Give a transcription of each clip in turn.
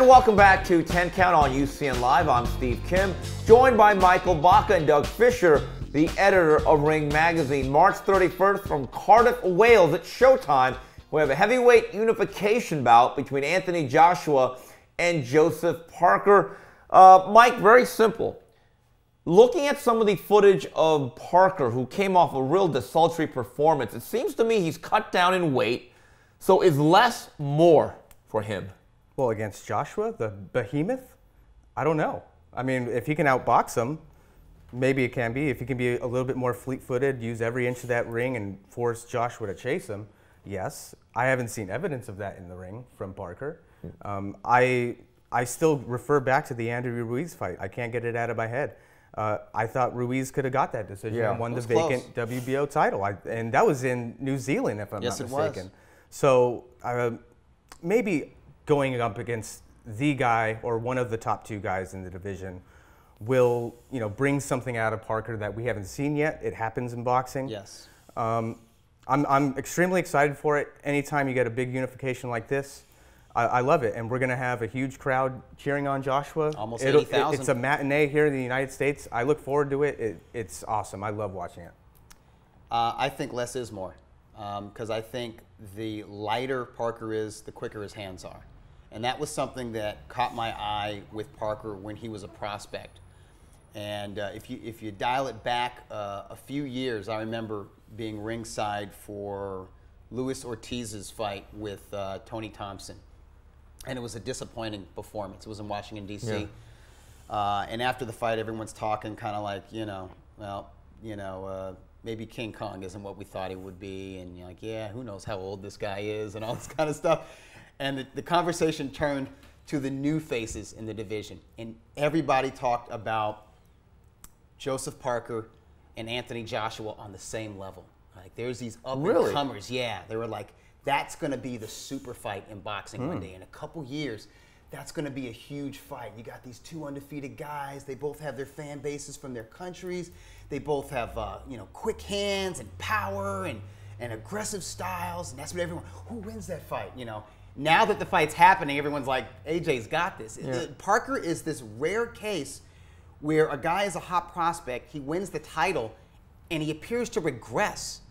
And welcome back to 10 Count on UCN Live. I'm Steve Kim, joined by Michael Baca and Doug Fischer, the editor of Ring Magazine. March 31st from Cardiff, Wales at Showtime, we have a heavyweight unification bout between Anthony Joshua and Joseph Parker. Mike, very simple. Looking at some of the footage of Parker, who came off a real desultory performance, it seems to me he's cut down in weight. So is less more for him? Well, against Joshua, the behemoth? I don't know. I mean, if he can outbox him, maybe it can be. If he can be a little bit more fleet-footed, use every inch of that ring and force Joshua to chase him, yes. I haven't seen evidence of that in the ring from Parker. I still refer back to the Andy Ruiz fight. I can't get it out of my head. I thought Ruiz could have got that decision and won the vacant WBO title. And that was in New Zealand, if I'm not mistaken. Yes, it was. So maybe going up against the guy or one of the top two guys in the division will, bring something out of Parker that we haven't seen yet. It happens in boxing. Yes. I'm extremely excited for it. Anytime you get a big unification like this, I love it. And we're going to have a huge crowd cheering on Joshua. Almost 80,000. It's a matinee here in the United States. I look forward to it. It's awesome. I love watching it. I think less is more. Because I think the lighter Parker is, the quicker his hands are. And that was something that caught my eye with Parker when he was a prospect. And if you dial it back a few years, I remember being ringside for Luis Ortiz's fight with Tony Thompson. And it was a disappointing performance. It was in Washington, D.C. Yeah. And after the fight, everyone's talking kind of like, maybe King Kong isn't what we thought he would be. And you're like, yeah, who knows how old this guy is and all this kind of stuff. And the conversation turned to the new faces in the division. And everybody talked about Joseph Parker and Anthony Joshua on the same level. Like, there's these up-and-comers. Really? Yeah, they were like, that's going to be the super fight in boxing one day. In a couple years, that's going to be a huge fight. You got these two undefeated guys. They both have their fan bases from their countries. They both have, quick hands and power and aggressive styles. And that's what everyone, who wins that fight, Now that the fight's happening, everyone's like, AJ's got this. Yeah. Parker is this rare case where a guy is a hot prospect, he wins the title, and he appears to regress.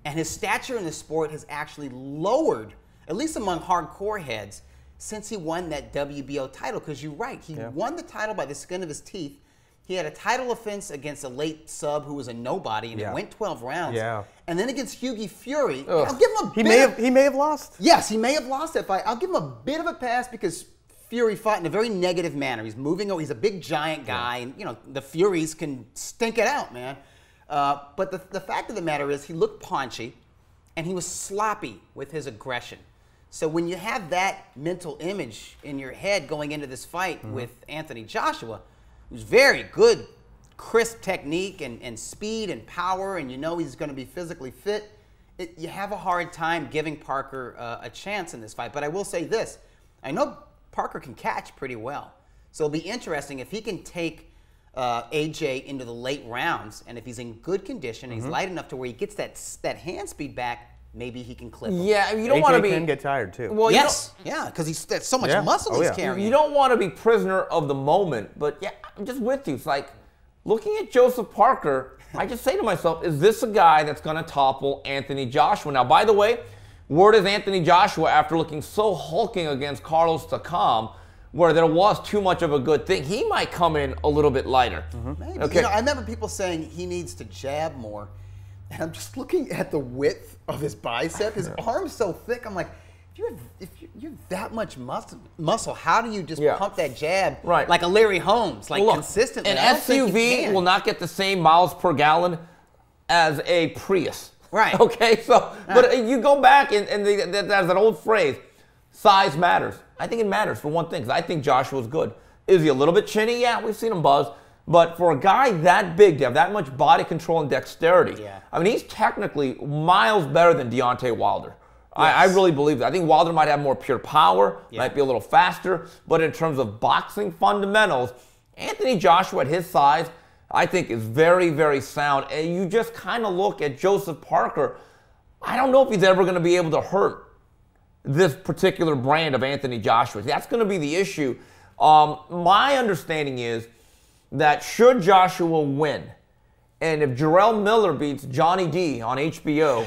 And his stature in the sport has actually lowered, at least among hardcore heads, since he won that WBO title. Because you're right, he won the title by the skin of his teeth. He had a title offense against a late sub who was a nobody, and it went 12 rounds. Yeah. And then against Hughie Fury, I'll give him a he may have lost. Yes, he may have lost that fight. I'll give him a bit of a pass because Fury fought in a very negative manner. He's moving over. He's a big giant guy, and the Furies can stink it out, man. But the fact of the matter is, he looked paunchy, and he was sloppy with his aggression. So when you have that mental image in your head going into this fight with Anthony Joshua, who's very good, crisp technique and speed and power, and he's going to be physically fit, you have a hard time giving Parker a chance in this fight. But I will say this. I know Parker can catch pretty well. So it'll be interesting if he can take AJ into the late rounds, and if he's in good condition, he's light enough to where he gets that hand speed back, maybe he can clip him. Yeah, you don't want to be. AJ can get tired too. Well, yes, because he's so much muscle he's carrying. You don't want to be prisoner of the moment, but yeah, I'm just with you. It's like looking at Joseph Parker. I just say to myself, is this a guy that's going to topple Anthony Joshua? Now, by the way, word is Anthony Joshua, after looking so hulking against Carlos Takam, where there was too much of a good thing, he might come in a little bit lighter. Maybe. Okay. I remember people saying he needs to jab more. And I'm just looking at the width of his bicep. His arm's so thick. I'm like, if you're that much muscle, how do you just pump that jab like a Larry Holmes, consistently? An SUV will not get the same miles per gallon as a Prius. Right. Okay, so, but you go back and there's that old phrase, size matters. I think it matters for one thing, because I think Joshua's good. Is he a little bit chinny? Yeah, we've seen him buzz. But for a guy that big to have that much body control and dexterity, I mean, he's technically miles better than Deontay Wilder. Yes. I really believe that. I think Wilder might have more pure power, might be a little faster, but in terms of boxing fundamentals, Anthony Joshua at his size, I think is very, very sound. And you just kind of look at Joseph Parker, I don't know if he's ever going to be able to hurt this particular brand of Anthony Joshua. That's going to be the issue. My understanding is that should Joshua win, and if Jarrell Miller beats Johnny D on HBO,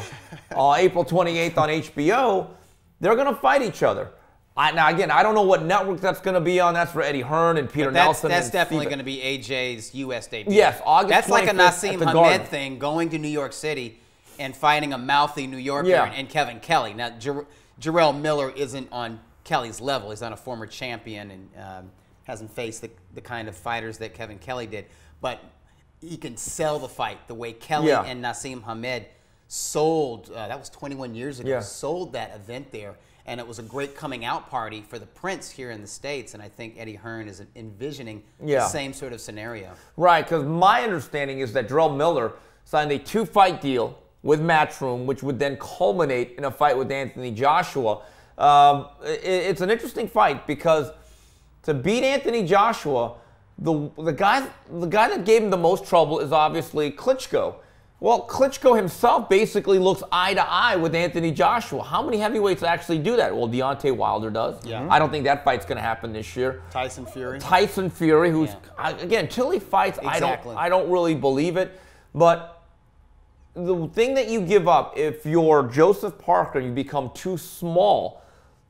April 28th on HBO, they're going to fight each other. Now, again, I don't know what network that's going to be on. That's for Eddie Hearn and Peter Nelson. That's definitely going to be AJ's U.S. debut. Yes, August 25th. That's like a Nassim Hamed Garden. thing, going to New York City and fighting a mouthy New Yorker and Kevin Kelly. Now, Jarrell Miller isn't on Kelly's level. He's not a former champion and hasn't faced the kind of fighters that Kevin Kelly did. But he can sell the fight the way Kelly and Nassim Hamed sold. That was 21 years ago. Sold that event there. And it was a great coming out party for the Prince here in the States. And I think Eddie Hearn is envisioning the same sort of scenario. Right, because my understanding is that Jarrell Miller signed a 2-fight deal with Matchroom, which would then culminate in a fight with Anthony Joshua. It's an interesting fight because to beat Anthony Joshua, the guy that gave him the most trouble is obviously Klitschko. Well, Klitschko himself basically looks eye to eye with Anthony Joshua. How many heavyweights actually do that? Well, Deontay Wilder does. Yeah. I don't think that fight's going to happen this year. Tyson Fury, who's again, till he fights, exactly. I don't really believe it. But the thing that you give up if you're Joseph Parker, you become too small.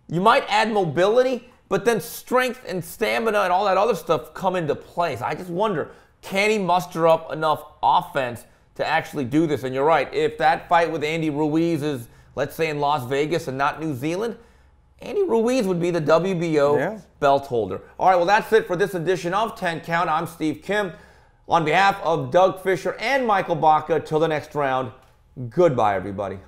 You might add mobility, but then strength and stamina and all that other stuff come into place. I just wonder, can he muster up enough offense to actually do this? And you're right, if that fight with Andy Ruiz is, let's say, in Las Vegas and not New Zealand, Andy Ruiz would be the WBO belt holder. All right, well, that's it for this edition of 10 Count. I'm Steve Kim. On behalf of Doug Fischer and Michael Baca, till the next round, goodbye, everybody.